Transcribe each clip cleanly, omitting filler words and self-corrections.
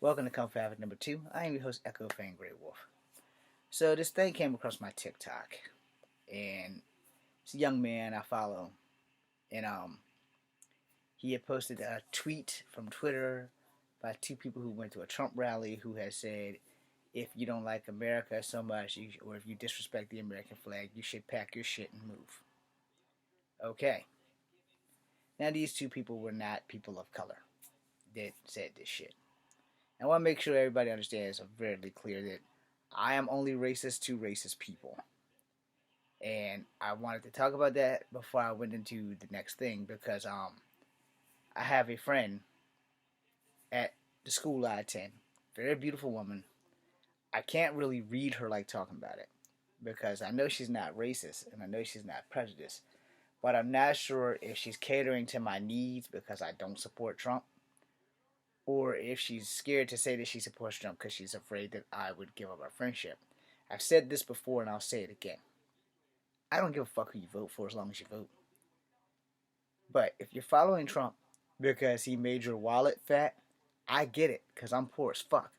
Welcome to Comfort Habit number 2. I am your host, Echo Fan Grey Wolf. So this thing came across my TikTok, and it's a young man I follow, and he had posted a tweet from Twitter by two people who went to a Trump rally who had said, if you don't like America so much, or if you disrespect the American flag, you should pack your shit and move. Okay. Now these two people were not people of color that said this shit. I want to make sure everybody understands very clear that I am only racist to racist people. And I wanted to talk about that before I went into the next thing because I have a friend at the school I attend, very beautiful woman. I can't really read her like talking about it because I know she's not racist and I know she's not prejudiced, but I'm not sure if she's catering to my needs because I don't support Trump, or if she's scared to say that she supports Trump because she's afraid that I would give up our friendship. I've said this before and I'll say it again. I don't give a fuck who you vote for as long as you vote. But if you're following Trump because he made your wallet fat, I get it because I'm poor as fuck.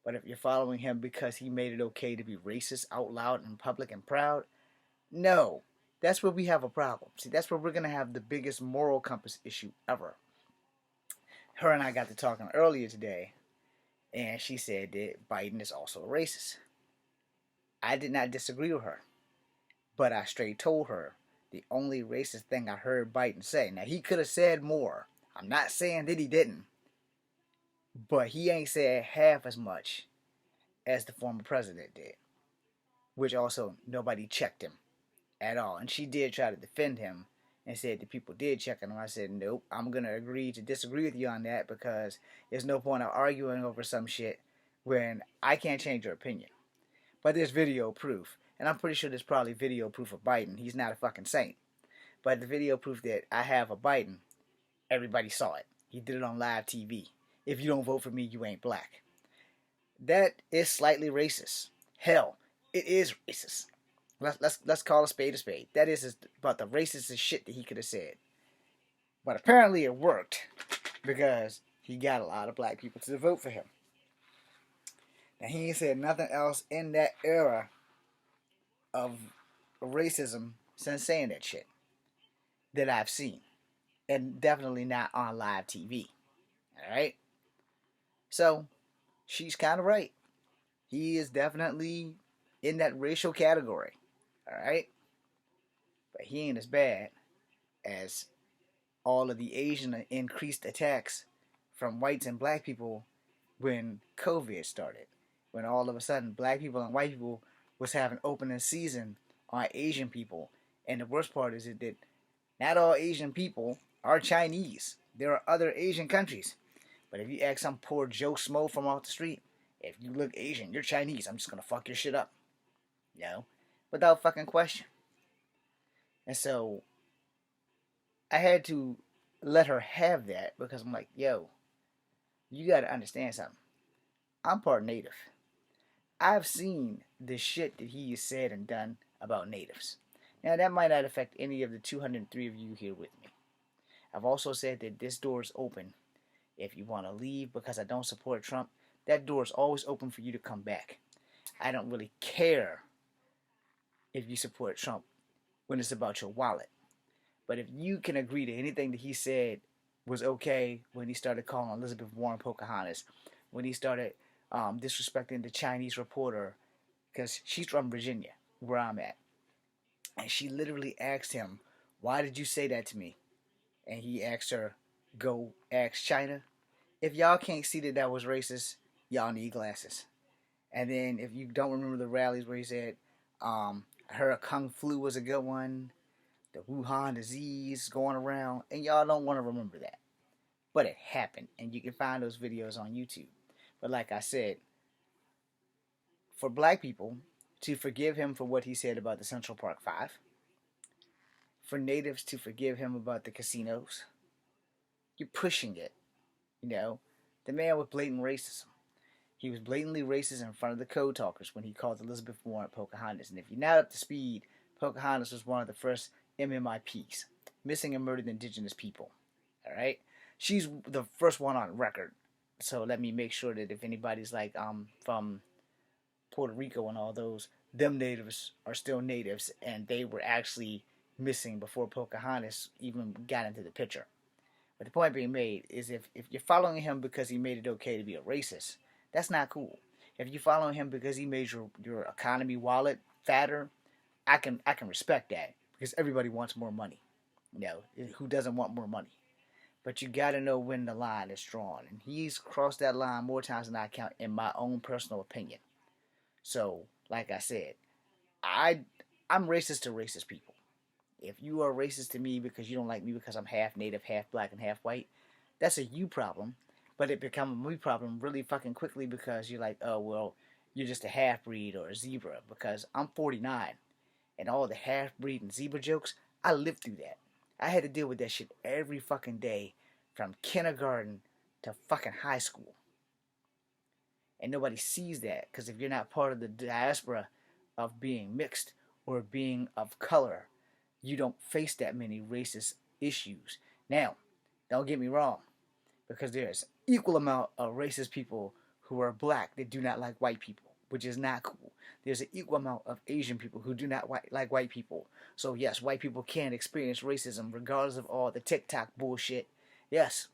But if you're following him because he made it okay to be racist out loud in public and proud, no. That's where we have a problem. See, that's where we're going to have the biggest moral compass issue ever. Her and I got to talking earlier today, and she said that Biden is also a racist. I did not disagree with her, but I straight told her the only racist thing I heard Biden say. Now, he could have said more. I'm not saying that he didn't, but he ain't said half as much as the former president did, which also nobody checked him at all. And she did try to defend him and said the people did check him. I said, nope, I'm going to agree to disagree with you on that because there's no point of arguing over some shit when I can't change your opinion. But there's video proof. And I'm pretty sure there's probably video proof of Biden. He's not a fucking saint. But the video proof that I have of Biden, everybody saw it. He did it on live TV. If you don't vote for me, you ain't black. That is slightly racist. Hell, it is racist. Let's call a spade a spade. That is about the racist shit that he could have said. But apparently it worked because he got a lot of black people to vote for him. Now he ain't said nothing else in that era of racism since saying that shit that I've seen. And definitely not on live TV. Alright? So, she's kind of right. He is definitely in that racial category. Alright? But he ain't as bad as all of the Asian increased attacks from whites and black people when COVID started. When all of a sudden black people and white people was having opening season on Asian people. And the worst part is that not all Asian people are Chinese. There are other Asian countries. But if you ask some poor Joe Smo from off the street, if you look Asian, you're Chinese, I'm just going to fuck your shit up. You know? Without fucking question. And so, I had to let her have that because I'm like, yo, you got to understand something. I'm part native. I've seen the shit that he has said and done about natives. Now, that might not affect any of the 203 of you here with me. I've also said that this door is open. If you want to leave because I don't support Trump, that door is always open for you to come back. I don't really care if you support Trump when it's about your wallet. But if you can agree to anything that he said was okay when he started calling Elizabeth Warren Pocahontas, when he started disrespecting the Chinese reporter, because she's from Virginia, where I'm at, and she literally asked him, why did you say that to me? And he asked her, go ask China. If y'all can't see that was racist, y'all need glasses. And then if you don't remember the rallies where he said, I heard Kung Flu was a good one, the Wuhan disease going around, and y'all don't want to remember that. But it happened, and you can find those videos on YouTube. But like I said, for black people to forgive him for what he said about the Central Park Five, for natives to forgive him about the casinos, you're pushing it. You know, the man was blatant racism. He was blatantly racist in front of the code talkers when he called Elizabeth Warren Pocahontas. And if you're not up to speed, Pocahontas was one of the first MMIPs, missing and murdered indigenous people. Alright? She's the first one on record So let me make sure that if anybody's like from Puerto Rico and all those, them natives are still natives, and they were actually missing before Pocahontas even got into the picture. But the point being made is if you're following him because he made it okay to be a racist, that's not cool. If you follow him because he made your economy wallet fatter, I can respect that because everybody wants more money. You know, who doesn't want more money? But you got to know when the line is drawn, and he's crossed that line more times than I count, in my own personal opinion. So, like I said, I I'm racist to racist people. If you are racist to me because you don't like me because I'm half native, half black, and half white, that's a you problem. But it becomes a me problem really fucking quickly because you're like, oh well, you're just a half breed or a zebra. Because I'm 49, and all the half breed and zebra jokes, I lived through that. I had to deal with that shit every fucking day, from kindergarten to fucking high school. And nobody sees that because if you're not part of the diaspora of being mixed or being of color, you don't face that many racist issues. Now, don't get me wrong, because there's equal amount of racist people who are black that do not like white people, which is not cool. There's an equal amount of Asian people who do not like white people. So yes, white people can experience racism regardless of all the TikTok bullshit. Yes,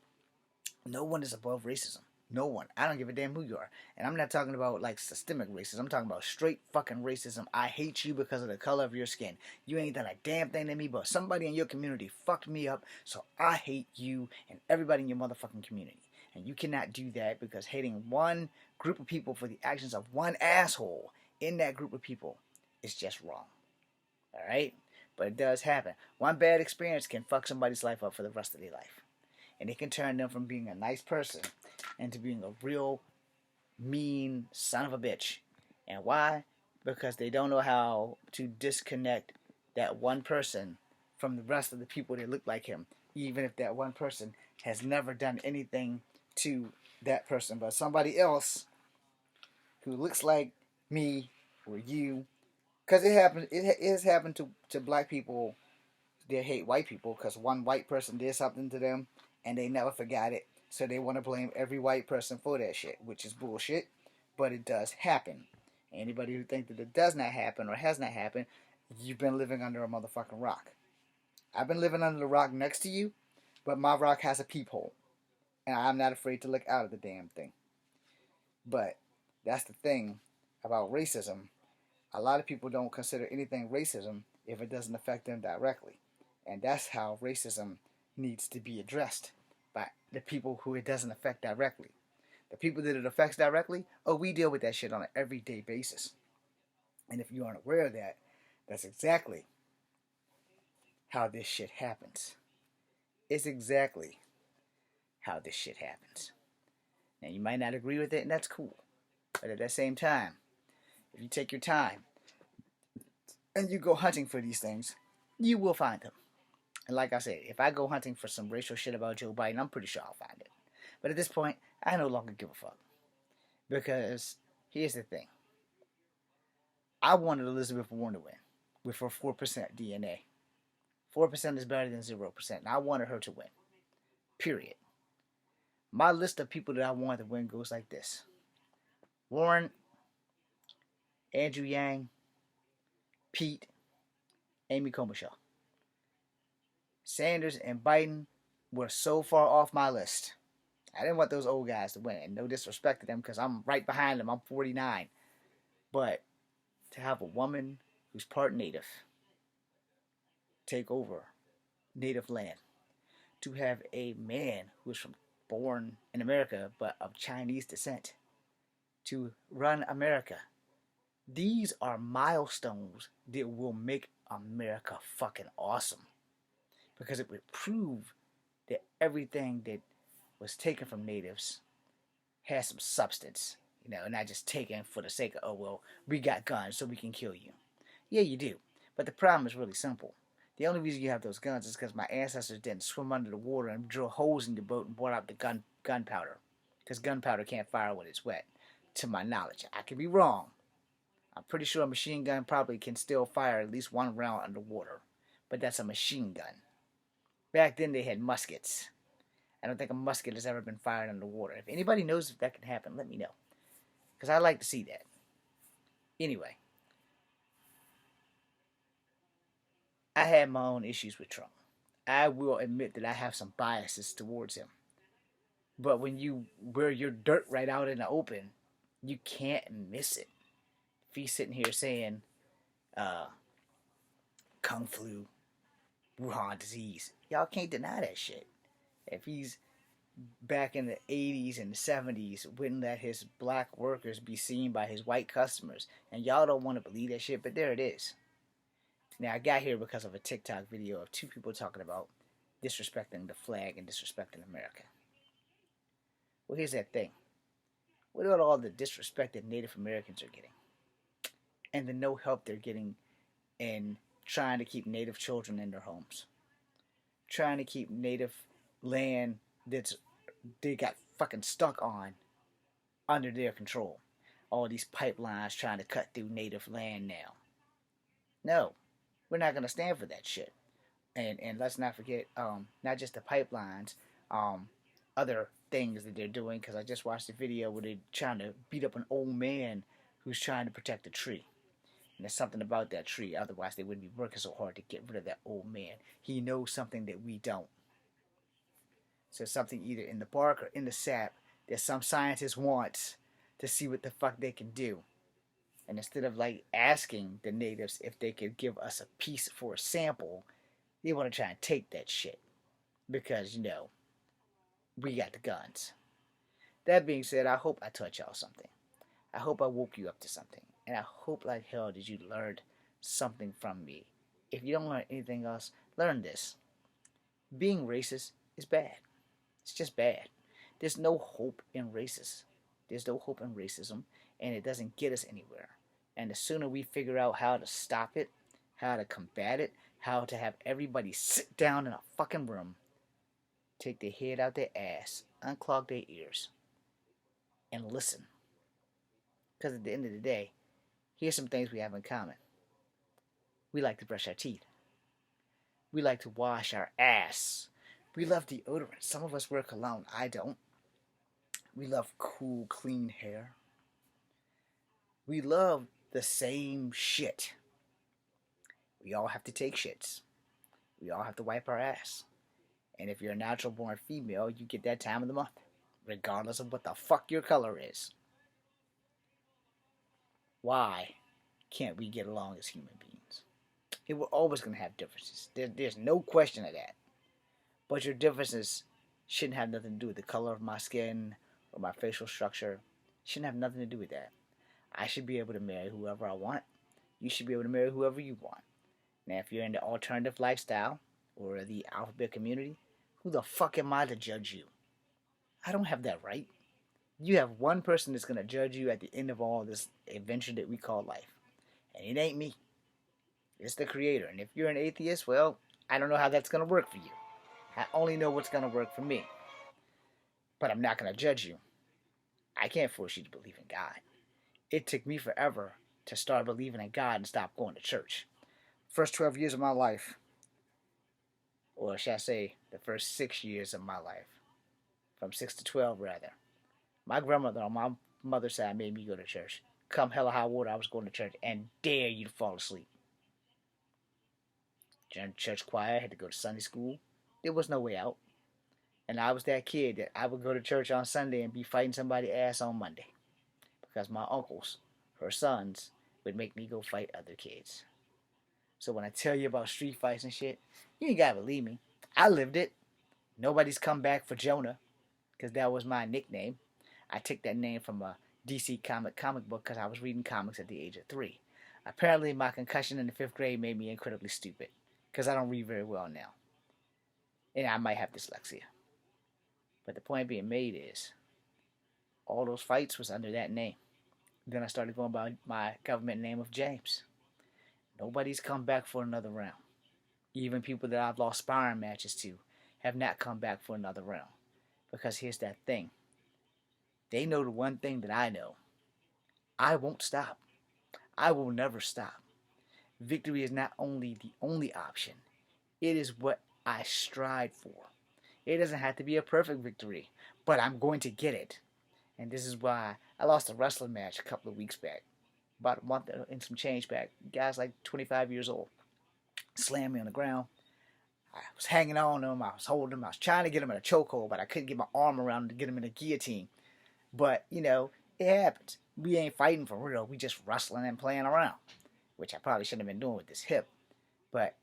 no one is above racism. No one. I don't give a damn who you are. And I'm not talking about like systemic racism. I'm talking about straight fucking racism. I hate you because of the color of your skin. You ain't done a damn thing to me, but somebody in your community fucked me up, so I hate you and everybody in your motherfucking community. And you cannot do that because hating one group of people for the actions of one asshole in that group of people is just wrong. Alright? But it does happen. One bad experience can fuck somebody's life up for the rest of their life. And it can turn them from being a nice person into being a real mean son of a bitch. And why? Because they don't know how to disconnect that one person from the rest of the people that look like him, even if that one person has never done anything to that person, but somebody else who looks like me or you. Because it has happened to black people. They hate white people because one white person did something to them and they never forgot it. So they want to blame every white person for that shit, which is bullshit. But it does happen. Anybody who thinks that it does not happen or has not happened, you've been living under a motherfucking rock. I've been living under the rock next to you, but my rock has a peephole. And I'm not afraid to look out of the damn thing. But that's the thing about racism. A lot of people don't consider anything racism if it doesn't affect them directly. And that's how racism needs to be addressed by the people who it doesn't affect directly. The people that it affects directly, oh, we deal with that shit on an everyday basis. And if you aren't aware of that, that's exactly how this shit happens. It's exactly how this shit happens. Now, you might not agree with it, and that's cool. But at the same time, if you take your time and you go hunting for these things, you will find them. And like I said, if I go hunting for some racial shit about Joe Biden, I'm pretty sure I'll find it. But at this point, I no longer give a fuck. Because here's the thing. I wanted Elizabeth Warren to win with her 4% DNA. 4% is better than 0%. And I wanted her to win. Period. My list of people that I wanted to win goes like this: Warren, Andrew Yang, Pete, Amy Klobuchar. Sanders and Biden were so far off my list. I didn't want those old guys to win. And no disrespect to them because I'm right behind them. I'm 49. But to have a woman who's part native take over native land, to have a man who is born in America but of Chinese descent to run America, these are milestones that will make America fucking awesome. Because it would prove that everything that was taken from natives has some substance, not just taken for the sake of, oh, well, we got guns so we can kill you. Yeah, you do. But the problem is really simple. The only reason you have those guns is because my ancestors didn't swim under the water and drill holes in the boat and brought out the gunpowder. Because gunpowder can't fire when it's wet, to my knowledge. I could be wrong. I'm pretty sure a machine gun probably can still fire at least one round underwater. But that's a machine gun. Back then they had muskets. I don't think a musket has ever been fired underwater. If anybody knows if that can happen, let me know. Because I'd like to see that. Anyway, I had my own issues with Trump. I will admit that I have some biases towards him. But when you wear your dirt right out in the open, you can't miss it. If he's sitting here saying, uh, Kung flu, Wuhan disease, y'all can't deny that shit. If he's back in the 80s and the 70s wouldn't let his black workers be seen by his white customers, and y'all don't want to believe that shit, but there it is. Now, I got here because of a TikTok video of two people talking about disrespecting the flag and disrespecting America. Well, here's that thing. What about all the disrespect that Native Americans are getting? And the no help they're getting in trying to keep Native children in their homes. Trying to keep Native land that's they got fucking stuck on under their control. All these pipelines trying to cut through Native land now. No, we're not going to stand for that shit. And let's not forget, not just the pipelines, other things that they're doing. Because I just watched a video where they're trying to beat up an old man who's trying to protect a tree. And there's something about that tree. Otherwise, they wouldn't be working so hard to get rid of that old man. He knows something that we don't. So something either in the bark or in the sap that some scientist wants to see what the fuck they can do. And instead of like asking the natives if they could give us a piece for a sample, they want to try and take that shit. Because, we got the guns. That being said, I hope I taught y'all something. I hope I woke you up to something. And I hope like hell that you learned something from me. If you don't learn anything else, learn this. Being racist is bad. It's just bad. There's no hope in racism. There's no hope in racism, and it doesn't get us anywhere. And the sooner we figure out how to stop it, how to combat it, how to have everybody sit down in a fucking room, take their head out their ass, unclog their ears, and listen. Because at the end of the day, here's some things we have in common. We like to brush our teeth. We like to wash our ass. We love deodorant. Some of us wear cologne. I don't. We love cool, clean hair. We love the same shit. We all have to take shits. We all have to wipe our ass. And if you're a natural born female, you get that time of the month, regardless of what the fuck your color is. Why can't we get along as human beings? We're always going to have differences. There's no question of that. But your differences shouldn't have nothing to do with the color of my skin or my facial structure. Shouldn't have nothing to do with that. I should be able to marry whoever I want. You should be able to marry whoever you want. Now, if you're in the alternative lifestyle or the alphabet community, who the fuck am I to judge you? I don't have that right. You have one person that's going to judge you at the end of all this adventure that we call life. And it ain't me. It's the Creator. And if you're an atheist, well, I don't know how that's going to work for you. I only know what's going to work for me. But I'm not going to judge you. I can't force you to believe in God. It took me forever to start believing in God and stop going to church. First 12 years of my life, or should I say the first 6 years of my life, from 6 to 12 rather, my grandmother on my mother's side made me go to church. Come hell or high water, I was going to church and dare you to fall asleep. Joined church choir, had to go to Sunday school. There was no way out. And I was that kid that I would go to church on Sunday and be fighting somebody's ass on Monday. Because my uncles, her sons, would make me go fight other kids. So when I tell you about street fights and shit, you ain't gotta believe me. I lived it. Nobody's come back for Jonah, because that was my nickname. I took that name from a DC comic book because I was reading comics at the age of 3. Apparently my concussion in the 5th grade made me incredibly stupid, because I don't read very well now. And I might have dyslexia. But the point being made is, all those fights was under that name. Then I started going by my government name of James. Nobody's come back for another round. Even people that I've lost sparring matches to have not come back for another round. Because here's that thing. They know the one thing that I know. I won't stop. I will never stop. Victory is not only the only option. It is what I strive for. It doesn't have to be a perfect victory, but I'm going to get it. And this is why I lost a wrestling match a couple of weeks back, about a month and some change back. Guy's like 25 years old, slammed me on the ground. I was hanging on him, I was holding him, I was trying to get him in a chokehold, but I couldn't get my arm around him to get him in a guillotine. But, it happens. We ain't fighting for real, we just wrestling and playing around, which I probably shouldn't have been doing with this hip. But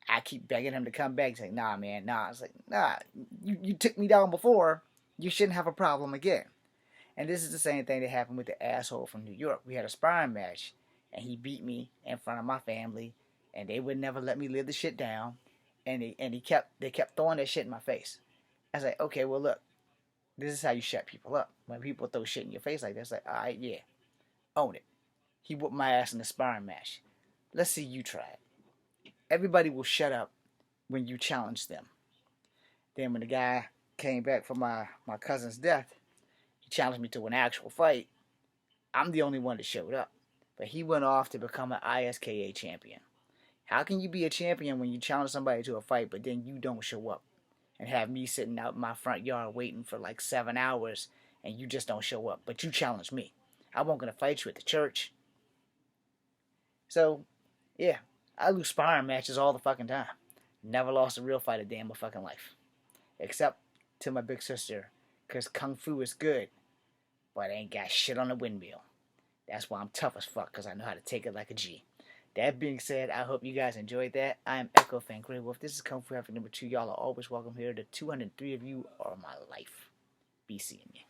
I keep begging him to come back, saying, nah, man, nah. I was like, nah, you took me down before, you shouldn't have a problem again. And this is the same thing that happened with the asshole from New York. We had a sparring match, and he beat me in front of my family, and they would never let me live the shit down. And they kept throwing that shit in my face. I was like, okay, well look, this is how you shut people up. When people throw shit in your face like that, it's like, all right, yeah, own it. He whooped my ass in the sparring match. Let's see you try it. Everybody will shut up when you challenge them. Then when the guy came back from my cousin's death, he challenged me to an actual fight. I'm the only one that showed up. But he went off to become an ISKA champion. How can you be a champion when you challenge somebody to a fight, but then you don't show up? And have me sitting out in my front yard waiting for like 7 hours, and you just don't show up. But you challenge me. I wasn't going to fight you at the church. So, yeah, I lose sparring matches all the fucking time. Never lost a real fight a day in my fucking life. Except to my big sister, because Kung Fu is good, but I ain't got shit on the windmill. That's why I'm tough as fuck, because I know how to take it like a G. That being said, I hope you guys enjoyed that. I am Echo Fan Grey Wolf. This is Kung Fu Africa number 2. Y'all are always welcome here. The 203 of you are my life. Be seeing you.